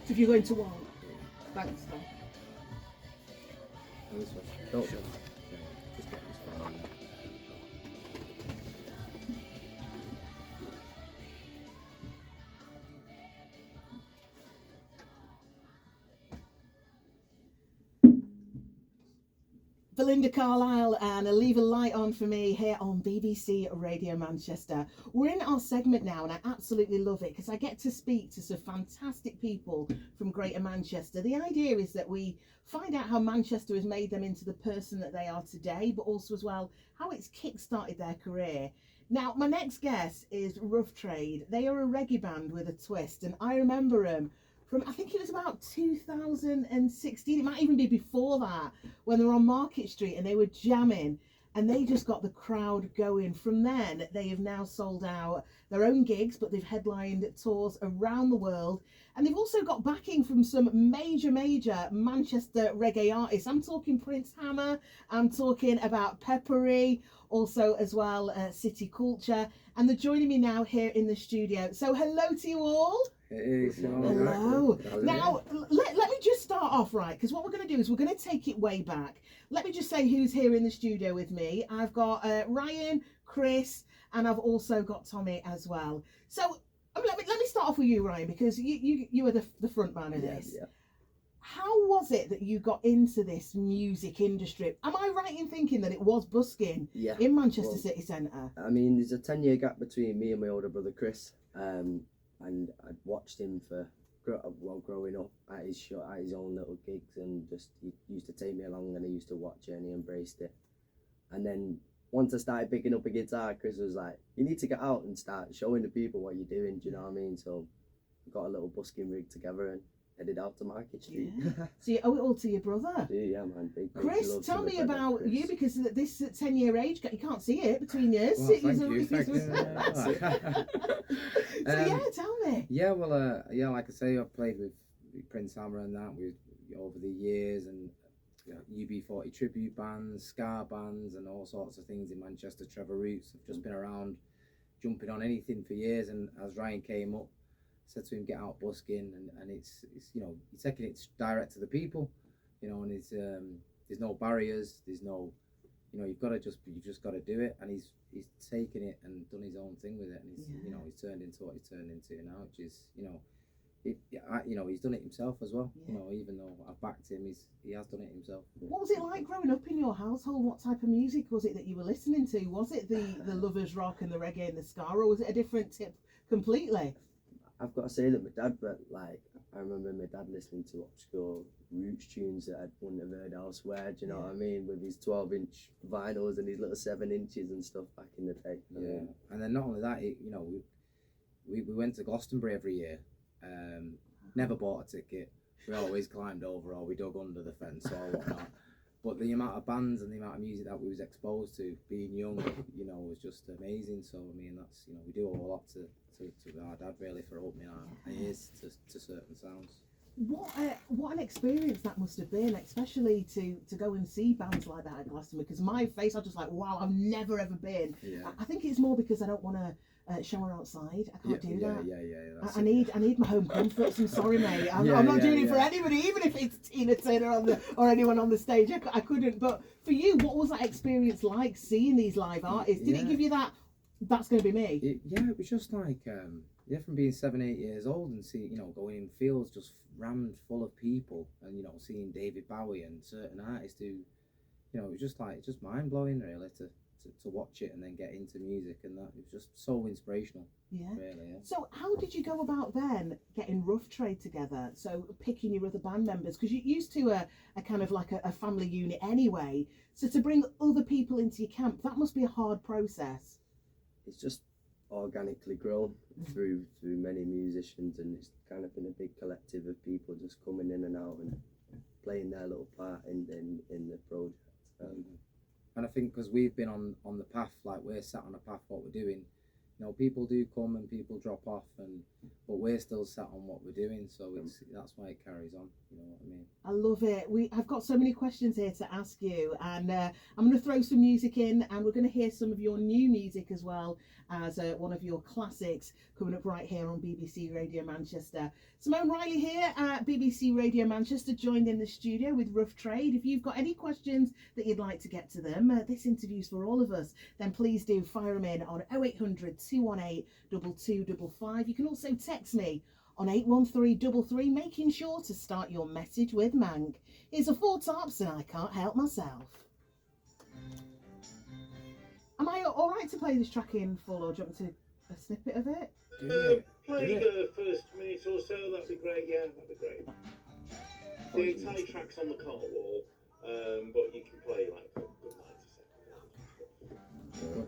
So if you're going to one, thanks. Tom. And this one. Don't shut up. Yeah, just get this phone. Belinda Carlisle and Leave a Light On for Me here on BBC Radio Manchester. We're in our segment now and I absolutely love it because I get to speak to some fantastic people from Greater Manchester. The idea is that we find out how Manchester has made them into the person that they are today, but also as well how it's kick-started their career. Now, my next guest is Ruff. They are a reggae band with a twist, and I remember them from, I think it was about 2016, it might even be before that, when they were on Market Street and they were jamming and they just got the crowd going. From then, they have now sold out their own gigs, but they've headlined tours around the world. And they've also got backing from some major Manchester reggae artists. I'm talking Prince Hammer, I'm talking about Peppery, also as well City Culture. And they're joining me now here in the studio. So hello to you all. Hey, Simone. Hello. How's it Now, let me just start off right, because what we're going to do is we're going to take it way back. Let me just say who's here in the studio with me. I've got Ryan, Chris, and I've also got Tommy as well. So let me start off with you, Ryan, because you were the front man of this. Yeah. How was it that you got into this music industry? Am I right in thinking that it was busking in Manchester City Centre? I mean, there's a 10-year gap between me and my older brother Chris, and I'd watched him growing up at his own little gigs, and just he used to take me along and I used to watch it and he embraced it. And then once I started picking up a guitar, Chris was like, you need to get out and start showing the people what you're doing, do you know what I mean? So we got a little busking rig together and headed out to Market Street. Yeah. So you owe it all to your brother. Yeah, man. Big Chris, love tell to me my brother, about Chris. you, because this 10-year age gap, you can't see it between years. Well, thank you. Thank you. So yeah, tell me. Yeah, well, like I say, I've played with Prince Hammer and that over the years, and UB40 tribute bands, ska bands, and all sorts of things in Manchester. Trevor Roots. I've just been around, jumping on anything for years. And as Ryan came up, said to him, get out busking, and it's you're taking it direct to the people, and it's there's no barriers, there's no, you've just got to do it, and he's taken it and done his own thing with it, and he's turned into what he's turned into now, which is he's done it himself as well. Even though I've backed him, he has done it himself. What was it like growing up in your household? What type of music was it that you were listening to? Was it the lovers rock and the reggae and the ska, or was it a different tip completely? I've got to say that my dad, I remember my dad listening to obscure roots tunes that I wouldn't have heard elsewhere, do you know what I mean? With his 12-inch vinyls and his little 7 inches and stuff back in the day. Yeah, and then not only that, we went to Glastonbury every year. Never bought a ticket. We always climbed over, or we dug under the fence or whatnot. But the amount of bands and the amount of music that we was exposed to, being young, was just amazing. So I mean, that's we do owe a lot to our dad really for opening our ears to certain sounds. What an experience that must have been, especially to go and see bands like that at Glastonbury. Because my face, I was just like, wow, I've never ever been. Yeah. I think it's more because I don't want to shower outside. I can't do that. Yeah. I need my home comforts. I'm sorry, mate. I'm not doing it for anybody, even if it's Tina Turner or anyone on the stage. I couldn't. But for you, what was that experience like, seeing these live artists? Did it give you that? That's going to be me. It was just like from being 7-8 years old and going in fields just rammed full of people, and seeing David Bowie and certain artists who it was just mind blowing really to watch it and then get into music, and that it was just so inspirational. Really. So how did you go about then getting Ruff together? So picking your other band members, because you're used to a kind of like a family unit anyway, so to bring other people into your camp, that must be a hard process. It's just organically grown through many musicians, and it's kind of been a big collective of people just coming in and out and playing their little part in the project. And I think because we've been on the path, like we're sat on a path, what we're doing, You know, people do come and people drop off, but we're still sat on what we're doing, so that's why it carries on. You know what I mean? I love it. I've got so many questions here to ask you, and I'm going to throw some music in, and we're going to hear some of your new music as well as one of your classics coming up right here on BBC Radio Manchester. Simone Riley here at BBC Radio Manchester, joined in the studio with Rough Trade. If you've got any questions that you'd like to get to them, this interview's for all of us, then please do fire them in on 0800 218 2255. You can also text me on 81333, making sure to start your message with Mank. Here's a Four Tops and I Can't Help Myself. Am I all right to play this track in full, or do you want me to a snippet of it? Play the first minute or so, that'd be great, yeah, that'd be great. The entire track's on the cart wall, but you can play like a good 90 seconds.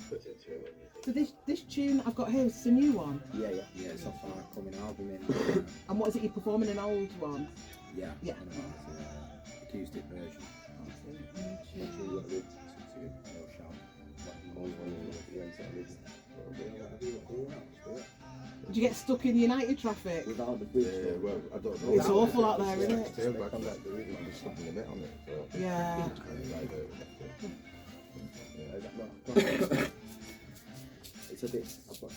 Put into it when you think. So this tune I've got here is a new one. Yeah, It's off our coming album in. And what is it, you're performing an old one? Yeah. Yeah. It's an acoustic version. Did you get stuck in United traffic? without the bridge. Well, I don't know. It's awful out there, isn't it? Tailback on that, there is like just something a bit on it. So. Yeah. It's a bit. I've got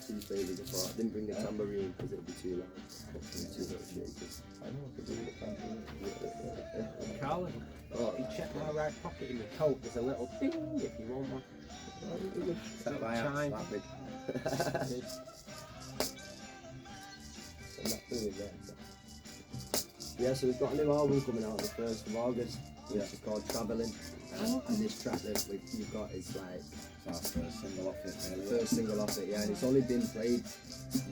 two favours apart. I didn't bring the tambourine because it would be too loud. Too much shakers. I know, I could do the tambourine. Carlin, Oh, you check my right pocket in the coat, there's a little ding if you want one. Set by Chime. hands, that big. I'm not doing that. Yeah, so we've got a new album coming out on the 1st of August, which is called Travelling. And this track that you've got is like That's our first single off it, the really. first single off it, yeah, and it's only been played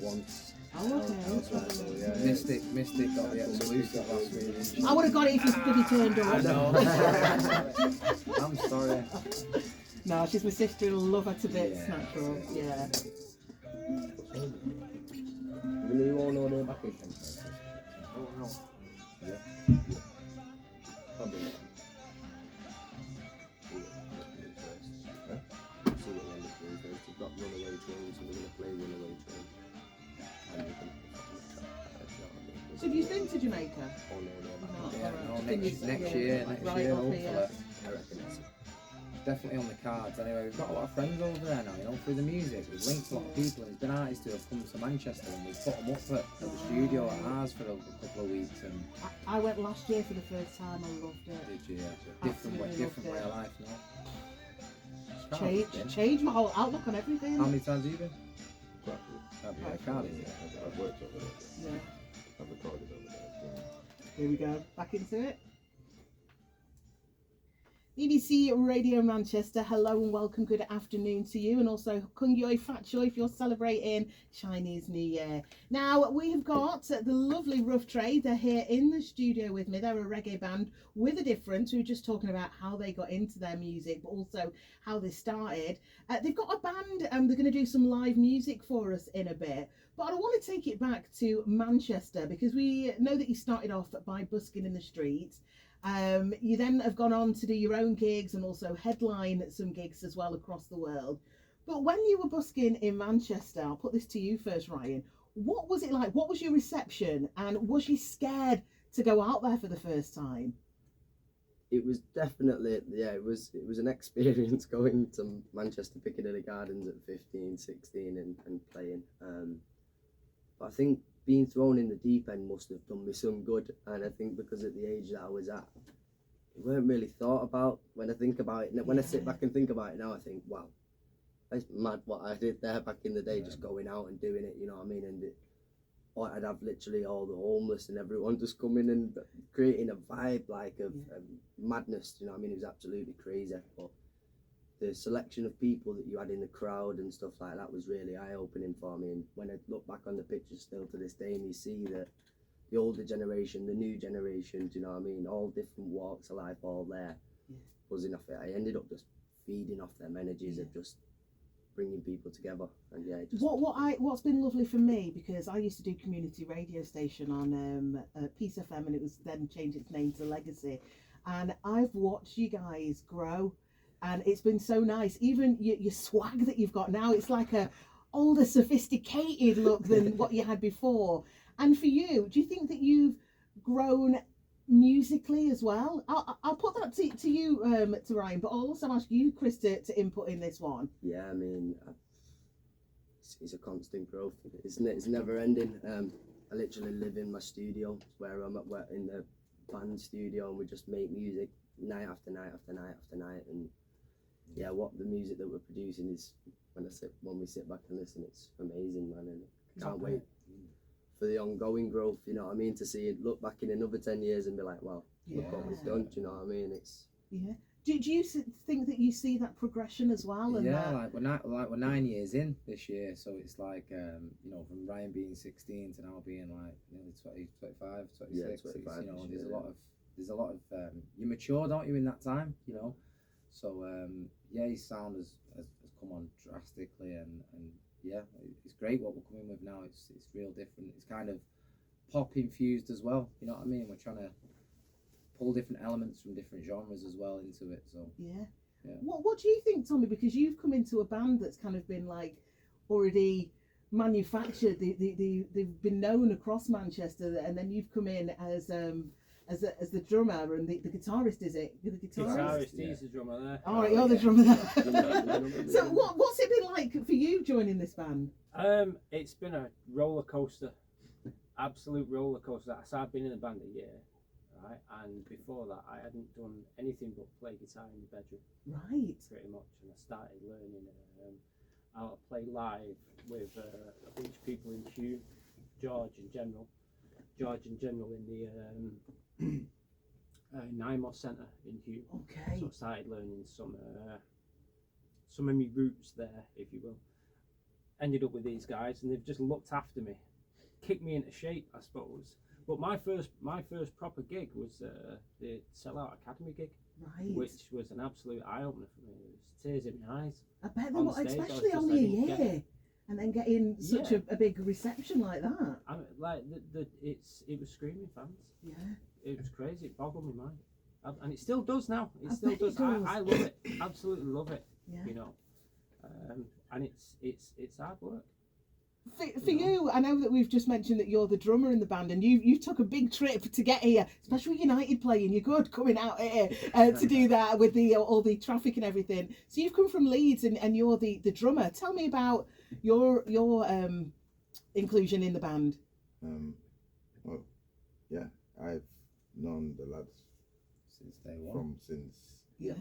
once. Oh, okay. Elsewhere, so yeah. Mystic got the exclusive last week. I would have got it if you bloody turned up. I'm sorry. No, she's my sister and I love her to bits, Yeah. natural. Yeah. Will you all know their backing? Oh no. Probably not. See what we're looking for. We've got Runaway Train, so we're going to play Runaway Train. And we're going to So have you been to Jamaica? Oh no, No, Yeah, alright. no, Just in next your- year, right up hopefully. here. I reckon it's Definitely on the cards. Anyway, we've got a lot of friends over there now, you know, through the music. We've linked a lot of people, and there's been artists who have come to Manchester, and we've put them up at the studio at ours for a couple of weeks. And I went last year for the first time. I loved it. did you? Absolutely Different loved way it. of life now. Cardiff, Changed my whole outlook on everything. How many times have you been? Quite Cardiff. I've worked over there. Yeah. I've recorded over there. Here we go. Back into it. BBC Radio Manchester, hello and welcome, good afternoon to you, and also Kung Yoi Fat Choi if you're celebrating Chinese New Year. Now, we have got the lovely Rough Trade. They're here in the studio with me. They're a reggae band with a difference. We were just talking about how they got into their music, but also how they started. They've got a band and they're going to do some live music for us in a bit. But I want to take it back to Manchester because we know that you started off by busking in the streets. You then have gone on to do your own gigs and also headline some gigs as well across the world. But when you were busking in Manchester, I'll put this to you first, Ryan, what was it like? What was your reception? And was you scared to go out there for the first time? It was definitely, yeah, it was an experience going to Manchester Piccadilly Gardens at 15, 16 and playing. But I think being thrown in the deep end must have done me some good, and I think because at the age that I was at, it weren't really thought about. When I think about it, when I sit back and think about it now, I think, wow, that's mad what I did there back in the day, just going out and doing it, you know what I mean? And I'd have literally all the homeless and everyone just coming and creating a vibe like of madness, you know what I mean? It was absolutely crazy, but the selection of people that you had in the crowd and stuff like that was really eye-opening for me. And when I look back on the pictures still to this day and you see that the older generation, the new generation, do you know what I mean, all different walks of life, all there, buzzing off it, I ended up just feeding off them energies of just bringing people together. And yeah, just what's been lovely for me, because I used to do community radio station on Peace FM, and it was then changed its name to Legacy, and I've watched you guys grow and it's been so nice. Even your swag that you've got now, it's like a older, sophisticated look than what you had before. And for you, do you think that you've grown musically as well? I'll put that to you, to Ryan, but I'll also ask you, Chris, to input in this one. Yeah, I mean, it's a constant growth. It's never ending. I literally live in my studio where I'm in the band studio, and we just make music night after night after night after night. And yeah, what the music that we're producing is, when we sit back and listen, it's amazing, man. And I can't wait for the ongoing growth, you know what I mean, to see it, look back in another 10 years and be like, wow, look what we've done, do you know what I mean? It's Do you think that you see that progression as well? And yeah, we're 9 years in this year, so it's like you know, from Ryan being 16 to now being like nearly 20, 25, 26. Yeah, 25, you know, year, there's a lot of you mature, don't you, in that time, you know? So yeah, his sound has come on drastically, and yeah, it's great what we're coming with now. It's real different. It's kind of pop infused as well, you know what I mean? We're trying to pull different elements from different genres as well into it. So yeah. Yeah. What do you think, Tommy? Because you've come into a band that's kind of been like already manufactured. They've been known across Manchester, and then you've come in as the drummer and the guitarist. Is it the guitarist? He's the drummer there. All right, you're the drummer there. So what's it been like for you joining this band? It's been a roller coaster, absolute roller coaster. So I've been in the band a year, right? And before that, I hadn't done anything but play guitar in the bedroom. Right. Pretty much, and I started learning how to play live with a bunch of people in Hugh, George in general in the Nymos Centre in Hugh. Okay. So I started learning some of my roots there, if you will. Ended up with these guys, and they've just looked after me, kicked me into shape, I suppose. But my first proper gig was the Sellout Academy gig, Right. which was an absolute eye opener for me. It was tears in my eyes. I bet on they stage, I was especially just- only I a didn't get year, and then getting such Yeah. a big reception like that. I mean, like it was screaming fans. Yeah. It was crazy. It boggled my mind, and it still does now. It I still bet it does. does. I love it. Absolutely love it. Yeah. You know, and it's hard work. For you, I know that we've just mentioned that you're the drummer in the band, and you took a big trip to get here, especially with United playing. You're good coming out here to do that with all the traffic and everything. So you've come from Leeds, and you're the drummer. Tell me about your inclusion in the band. Well, yeah, I've known the lads since day one. since Yeah.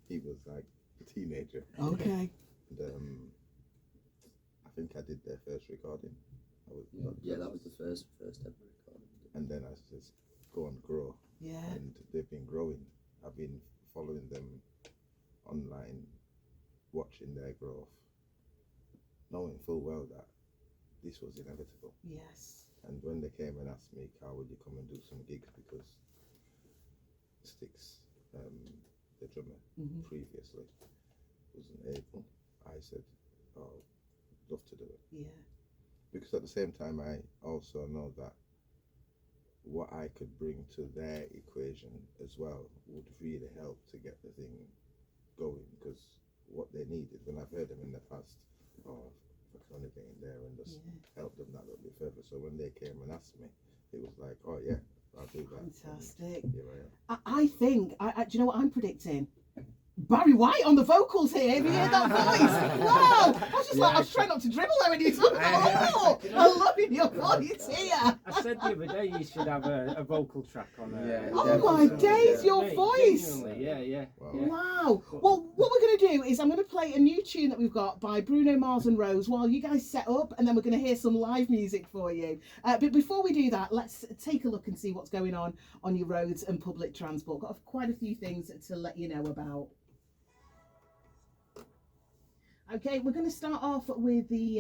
he was like a teenager. Okay. And I think I did their first recording. that was the first ever recording. And then I just go and grow. Yeah. And they've been growing. I've been following them online, watching their growth, knowing full well that this was inevitable. Yes. And when they came and asked me, Carl, would you come and do some gigs, because Sticks, the drummer previously, wasn't able, I said, oh, I'd love to do it. Yeah. Because at the same time, I also know that what I could bring to their equation as well would really help to get the thing going, because what they needed, when I've heard them in the past, oh, I can only get in there and just help them that little bit further. So when they came and asked me, it was like, oh yeah, I'll do that. Fantastic. And here I am. I think, do you know what I'm predicting? Barry White on the vocals here. Have you heard that voice? Wow! I was just like, I was trying not to dribble there when you talk. Oh, I love your voice here. I said the other day you should have a vocal track on there. Oh my days, your voice. Genuinely, yeah. Wow. Wow. Well, what we're going to do is I'm going to play a new tune that we've got by Bruno Mars and Rose while you guys set up, and then we're going to hear some live music for you. But before we do that, let's take a look and see what's going on your roads and public transport. Got quite a few things to let you know about. Okay, we're going to start off with the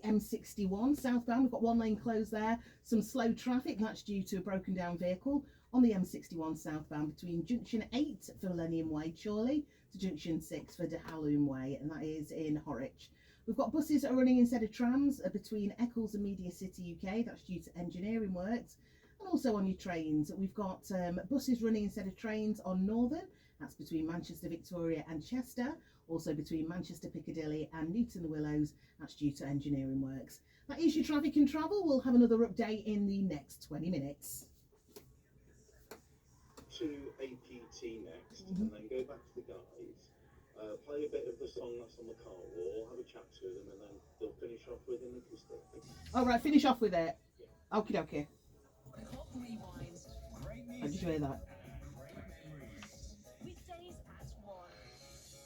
M61 southbound. We've got one lane closed there, some slow traffic, and that's due to a broken down vehicle on the M61 southbound between junction 8 for Millennium Way, Chorley, to junction 6 for De Halloum Way, and that is in Horwich. We've got buses that are running instead of trams between Eccles and Media City UK, that's due to engineering works, and also on your trains. We've got buses running instead of trains on Northern That's between Manchester, Victoria and Chester. Also between Manchester, Piccadilly and Newton the Willows. That's due to engineering works. That is your traffic and travel. We'll have another update in the next 20 minutes. To APT next, and then go back to the guys, play a bit of the song that's on the car wall, have a chat to them, and then they'll finish off with an acoustic. All right, finish off with it. Okie dokie. How did you hear that? Weekdays at 1.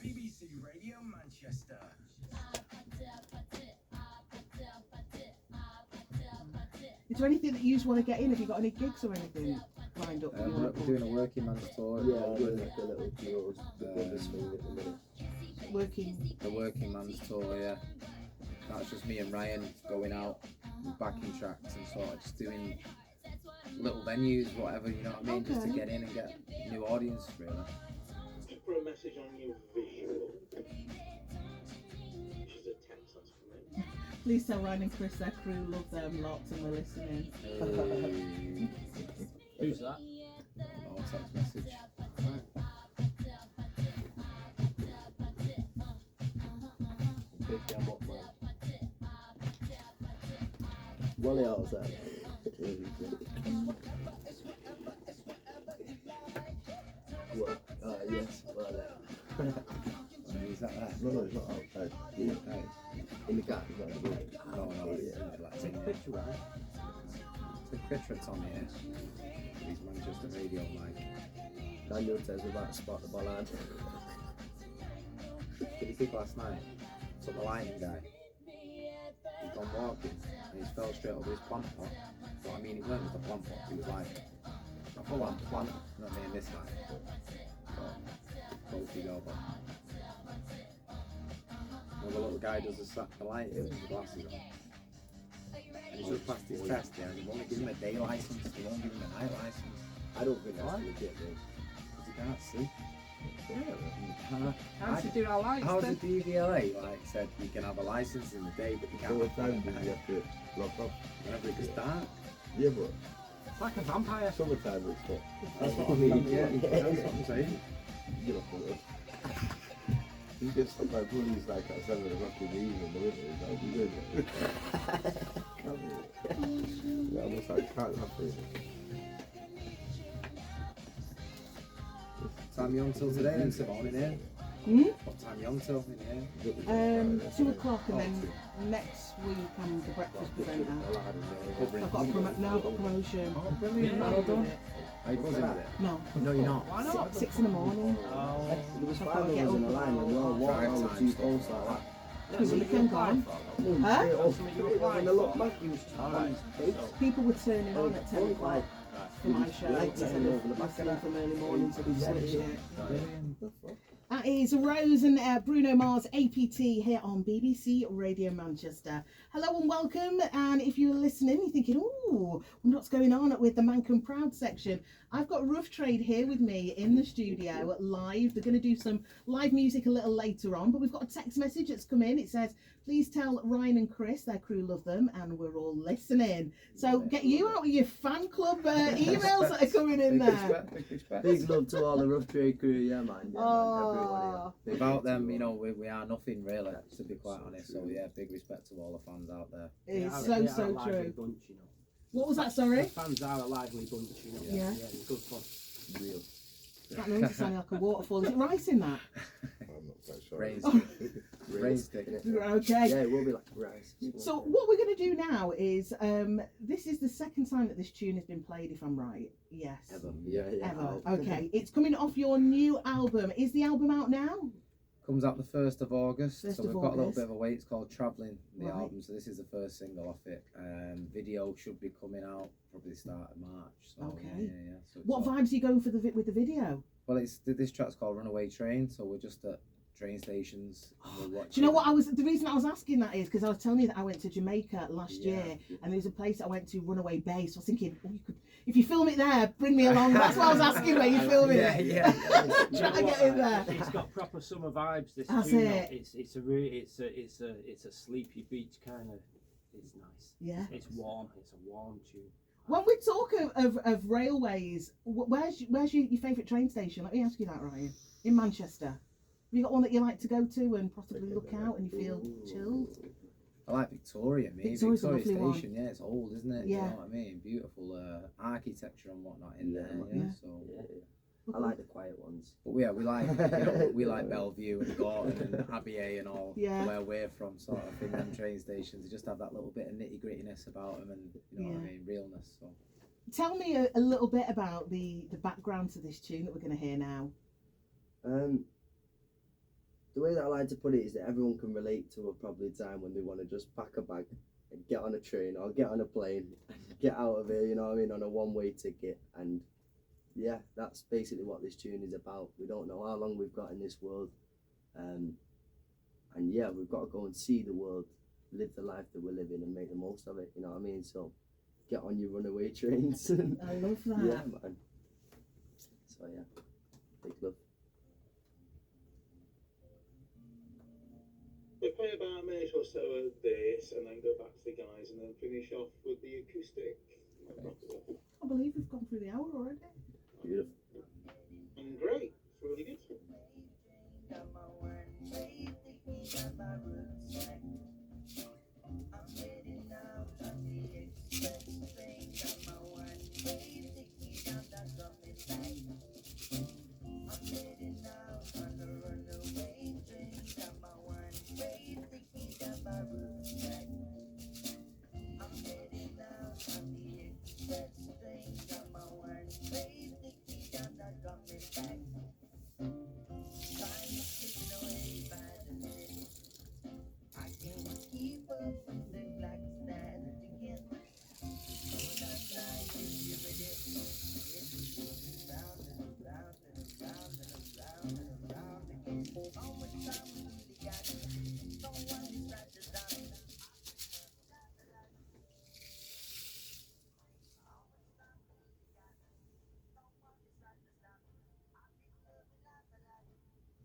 BBC Radio Manchester. Is there anything that you just want to get in? Have you got any gigs or anything lined up? We're doing a working man's tour. Yeah, I'm doing like a little tour with this thing at the minute. Working. The working man's tour, yeah. That's just me and Ryan going out and backing tracks and sort of just doing little venues, whatever, you know what I mean? Just to get in and get a new audience, really. Just put a message on your visual. Which is a text that's for me. Please tell Ryan and Chris their crew love them lots and we're listening. Who's that? Oh, text message. Big jam up, man. Wally out there. What? Yes, well there. Is that there? No, it's not outside. Yeah. In the car, it's not in the building. No, it's like Take a picture with it. Take a picture of Tommy here. He's Manchester Radio Mike. Daniel tells me about Spot the Ballad. Did you think last night? Took the lighting guy. He's gone walking and he's fell straight over his plant pot. But I mean, it weren't just a plant pot, he was like a full on plant, not me and this guy. So, both you go, but. Another little guy does the lighting with his glasses on. And he's just passed his test, yeah, and he won't give him a day license, he won't give him a night license. I don't think that's legit, mate. Because he can't see. How's he doing our lights How's then? the DVLA like said you can have a license in the day but you can't All the have one time at you night have to lock off. whenever it gets dark. Yeah, but It's like a vampire. summertime it's not. That's what I mean, yeah, that's what I'm saying. You know, you get stopped by police like at 7 o'clock in the evening in the winter, it's like, you good. Yeah, almost like can't happen. Time you on till today then, Simone, in here? What time you on till in here? 2 o'clock and then next week I'm the breakfast presenter. I've got promotion. Oh, brilliant, well done. Are you buzzing with it? No. No, you're not. Why not? 6 in the morning. Oh. There was I've 5 got to of get us in up. a line and we all walked Drive around with time 2 posts like that. Because the weekend gone. Huh? When they look back, he was People were turning on at 10 o'clock for my show Lights instead over of the back of listening that. from early morning to the switch it. Brilliant. That is Rose and Bruno Mars APT here on BBC Radio Manchester. Hello and welcome. And if you're listening, you're thinking, ooh, wonder what's going on with the Mankin Proud section. I've got Ruff Trade here with me in the studio live. They're going to do some live music a little later on, but we've got a text message that's come in. It says, please tell Ryan and Chris, their crew love them, and we're all listening. So get you out with your fan club emails that are coming in there. Big respect. Big love to all the Rough Trade crew, yeah man. Yeah, man. Oh, Without them, you know, we are nothing really, to be quite honest. So yeah, big respect to all the fans out there. it's They are a so lively true. Bunch, you know. What was that, The sorry? fans are a lively bunch, you know. Yeah. It's good fun. Real. That noise is sounding like a waterfall. Is it rice in that? I'm not quite sure. Rain Oh. stick. Okay. Yeah, it will be like rice. So what we're going to do now is, this is the second time that this tune has been played, if I'm right. Yes. Ever. Yeah, yeah. Ever. Okay. It's coming off your new album. Is the album out now? Comes out the 1st of August, 1st so of we've got a little August. bit of a wait. It's called Travelling, the Right. album. So this is the first single off it. Video should be coming out probably start of March. So, Okay. Yeah. So it's What all- vibes are you going for with the video? Well, this track's called Runaway Train. So we're just at train stations. And we're Do you know watching- what the reason I was asking that is because I was telling you that I went to Jamaica last Yeah. year and there's a place I went to, Runaway Bay. So I was thinking, oh, you could, if you film it there, bring me along. That's why I was asking where you filming it. Yeah. Trying to get in there. It's got proper summer vibes. This That's tune, it. It's a sleepy beach kind of. It's nice. Yeah. It's warm. It's a warm tune. When we talk of railways, where's your favourite train station? Let me ask you that, Ryan. In Manchester, have you got one that you like to go to and possibly look out and you feel chilled? I like Victoria, mate. Victoria's a Victoria lovely Station, yeah, it's old, isn't it? Yeah. You know what I mean? Beautiful architecture and whatnot in there. Yeah. Yeah. So. Yeah. I like the quiet ones. But yeah, we like we like Bellevue and Gorton and Abbey and all where we're from, sort of in them train stations. They just have that little bit of nitty grittiness about them, and you know what I mean, realness. So. Tell me a little bit about the background to this tune that we're going to hear now. The way that I like to put it is that everyone can relate to probably a time when they want to just pack a bag and get on a train or get on a plane and get out of here, you know what I mean, on a one-way ticket. And yeah, that's basically what this tune is about. We don't know how long we've got in this world, and yeah, we've got to go and see the world, live the life that we're living and make the most of it, you know what I mean. So get on your runaway trains. I love that. Yeah, man. So yeah, big love. We'll play about a minute or so of this and then go back to the guys and then finish off with the acoustic. I believe we've gone through the hour already. Beautiful. And great, it's really good.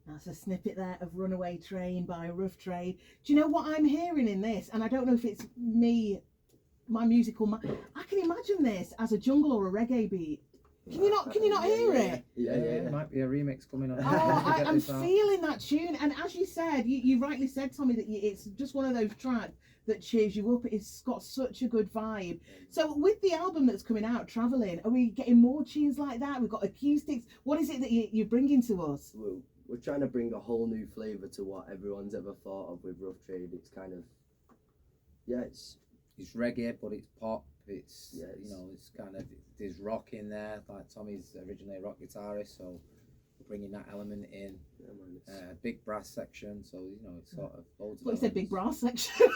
That's a snippet there of Runaway Train by Ruff. Do you know what I'm hearing in this? And I don't know if it's me, my musical I can imagine this as a jungle or a reggae beat. Can you not hear it? Yeah. Might be a remix coming on. Oh, I'm feeling that tune. And as you said, you rightly said, Tommy, that it's just one of those tracks that cheers you up. It's got such a good vibe. So with the album that's coming out, Travelling, are we getting more tunes like that? We've got acoustics. What is it that you're bringing to us? We're trying to bring a whole new flavour to what everyone's ever thought of with Ruff Trade. It's kind of, it's reggae, but it's pop. It's, yeah, you know, it's kind of, there's rock in there. Like Tommy's originally a rock guitarist, so we're bringing that element in. Big brass section, so you know, it's sort of loads of. Well, you said big brass section.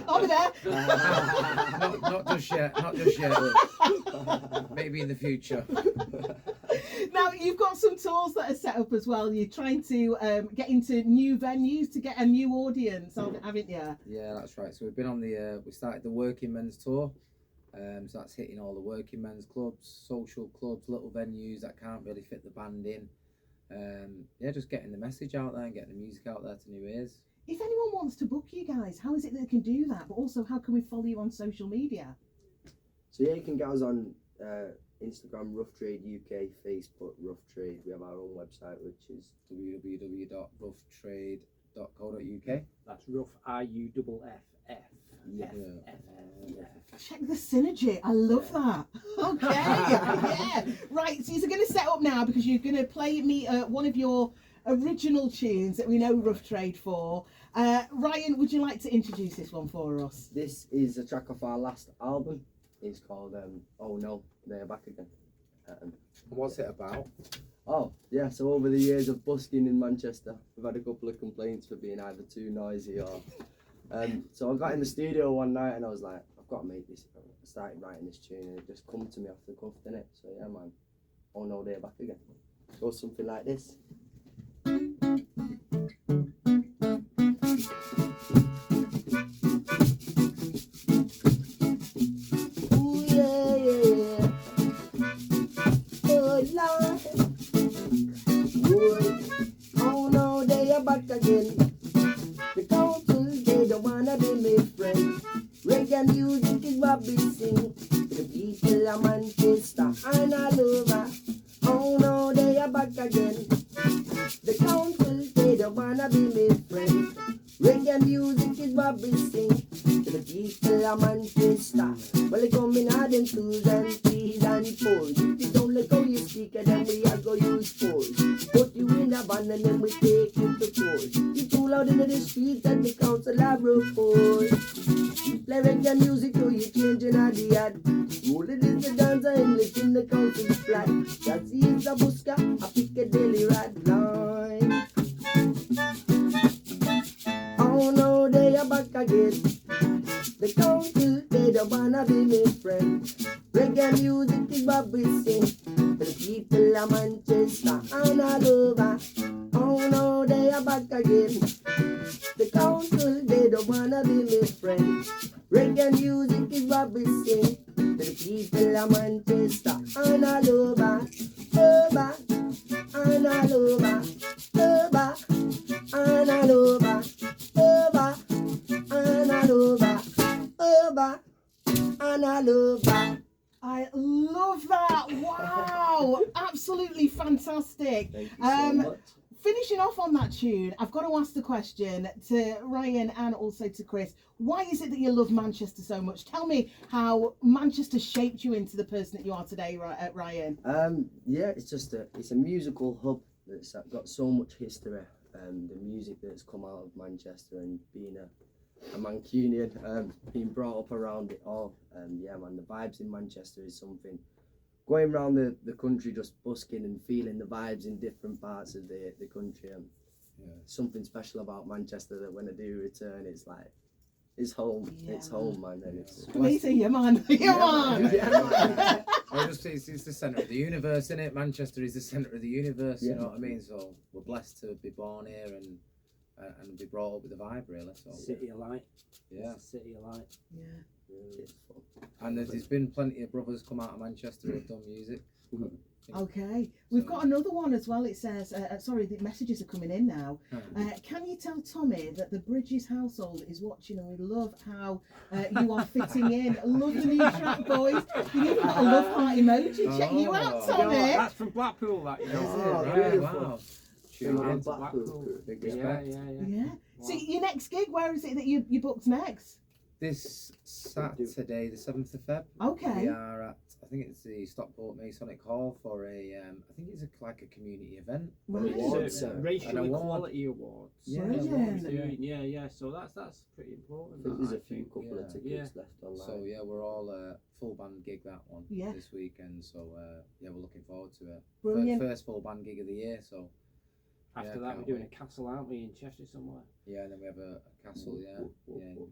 Over there. Not just yet. Maybe in the future. Now you've got some tours that are set up as well. You're trying to get into new venues to get a new audience, haven't you? Yeah, that's right. So we've been on we started the Working Men's Tour. So that's hitting all the working men's clubs, social clubs, little venues that can't really fit the band in. Just getting the message out there and getting the music out there to new ears. If anyone wants to book you guys, how is it that they can do that? But also, how can we follow you on social media? So yeah, you can get us on Instagram, Ruff Trade UK, Facebook, Ruff Trade. We have our own website, which is www.rufftrade.co.uk. That's Ruff, RUFF. Yeah. Check the synergy. I love that. Okay. Yeah. Right. So you're going to set up now because you're going to play me one of your original tunes that we know Ruff Trade for. Ryan, would you like to introduce this one for us? This is a track off our last album. It's called Oh No, They're Back Again. What's it about? Oh, yeah, so over the years of busking in Manchester, we've had a couple of complaints for being either too noisy or... so I got in the studio one night and I was like, I've got to make this. I started writing this tune and it just come to me off the cuff, didn't it? So yeah, man, Oh No, They're Back Again. Goes something like this. Ooh, yeah. Oh, Lord. Boy, oh no, they are back again. The council, they don't wanna be my friend. Reggae music is what we sing. The people of Manchester. Well, they come in all them 2s and 3s and 4s. If you don't like how you speak, then we are go use force. Put you in a van and then we take you to court. You too loud in the streets and the council have report. Play reggae music till you changing all the ad. Roll it is the dancer English in the council's flat. Jazzy is a buska, a Piccadilly rat line. Oh no, they are back again. The council, they don't wanna be my friend. Reggae music is what we sing. The people of Manchester and all over. Oh no, they are back again. The council, they don't wanna be my friend. Reggae music is what we sing. The people of Manchester and all over. Over and all over. Over and all over. Over and all over. Over and all over. I love that. Wow. Absolutely fantastic. Thank you so much. Finishing off on that tune, I've got to ask the question to Ryan and also to Chris. Why is it that you love Manchester so much? Tell me how Manchester shaped you into the person that you are today, Ryan. Yeah, it's just it's a musical hub that's got so much history. The music that's come out of Manchester and being a Mancunian, being brought up around it all. Yeah, man, the vibes in Manchester is something. Going around the country just busking and feeling the vibes in different parts of the country. Something special about Manchester that when I do return, it's like, it's home. Yeah. It's home, man. And it's Come easy, yeah, man. Yeah, man. Yeah. It's the centre of the universe, isn't it? Manchester is the centre of the universe, you know what I mean? So we're blessed to be born here and be brought up with the vibe, really. So City of Light. yeah. It's a City of Light. Yeah. it's fun. And there's been plenty of brothers come out of Manchester who've done music. Okay, we've got another one as well. It says, sorry, the messages are coming in now. Oh. Can you tell Tommy that the Bridges household is watching and we love how you are fitting in? Love the new track, boys. You even got a love heart emoji. Check you out, Oh. Tommy. Yeah, that's from Blackpool, that, you know. Oh, Right, beautiful. wow. Big Tune man, in. Blackpool. Big Yeah, respect. yeah. Yeah. Wow. So your next gig, where is it that you booked next? This Saturday, the 7th of Feb, Okay. we are at, I think it's the Stockport Masonic Hall for I think it's like a community event. Right. Awards, So, an racial award. equality awards. Yeah, Brilliant. Yeah. So that's pretty important. I think there's a few think. couple of tickets left online. So yeah, we're all full band gig that one Yeah. this weekend. So yeah, we're looking forward to it. Brilliant. First full band gig of the year. So After yeah, that, can't we're doing wait. a castle, aren't we, in Cheshire somewhere? Yeah, and then we have a castle. Yeah, in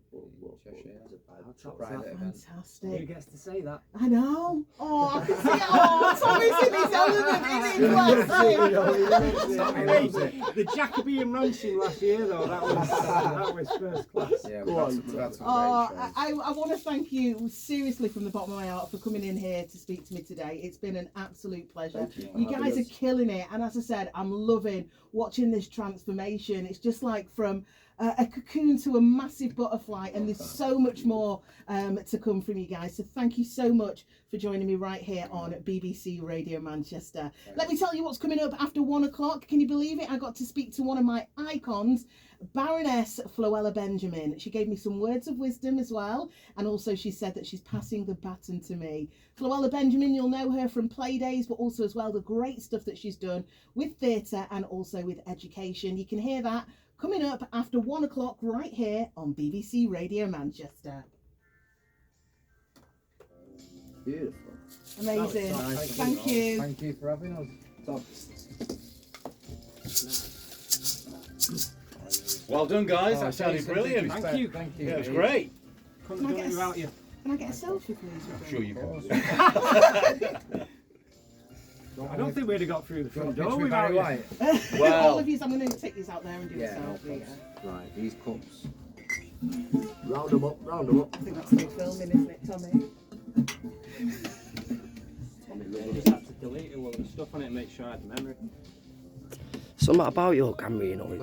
Cheshire. That's Private event. Who Fantastic. gets to say that? I know. Oh, I can see it. Oh, Tommy's in his element, in his class. The Jacobean Mansion last year, though, that was first class. Yeah, Go on, we've had some Oh, great shows. I want to thank you seriously from the bottom of my heart for coming in here to speak to me today. It's been an absolute pleasure. Thank you for You having guys are us. killing it, and as I said, I'm loving watching this transformation. It's just like from a cocoon to a massive butterfly, and there's so much more to come from you guys. So thank you so much for joining me right here on BBC Radio Manchester. Let me tell you what's coming up after 1 o'clock. Can you believe it? I got to speak to one of my icons, Baroness Floella Benjamin. She gave me some words of wisdom as well, and also she said that she's passing the baton to me. Floella Benjamin, you'll know her from Playdays, but also as well the great stuff that she's done with theatre and also with education. You can hear that coming up after 1 o'clock right here on BBC Radio Manchester. Beautiful. Amazing. Nice. Thank you. Thank you for having us. Well done, guys. Oh, That sounded Jason, brilliant. Thank you. Thank you. Yeah, it was great. Couldn't have done it without you. Can I get a selfie, please? I'm sure you can. I don't think we'd have got through the front door Picture with without Barry you. White. Well- All of you, I'm going to take this out there and do Yeah, a no selfie. problems. Right, these cups. Round them up, round them up. I think that's me filming, isn't it, Tommy? Just had to delete all the stuff on it and make sure I had the memory. Something about your camera, you know.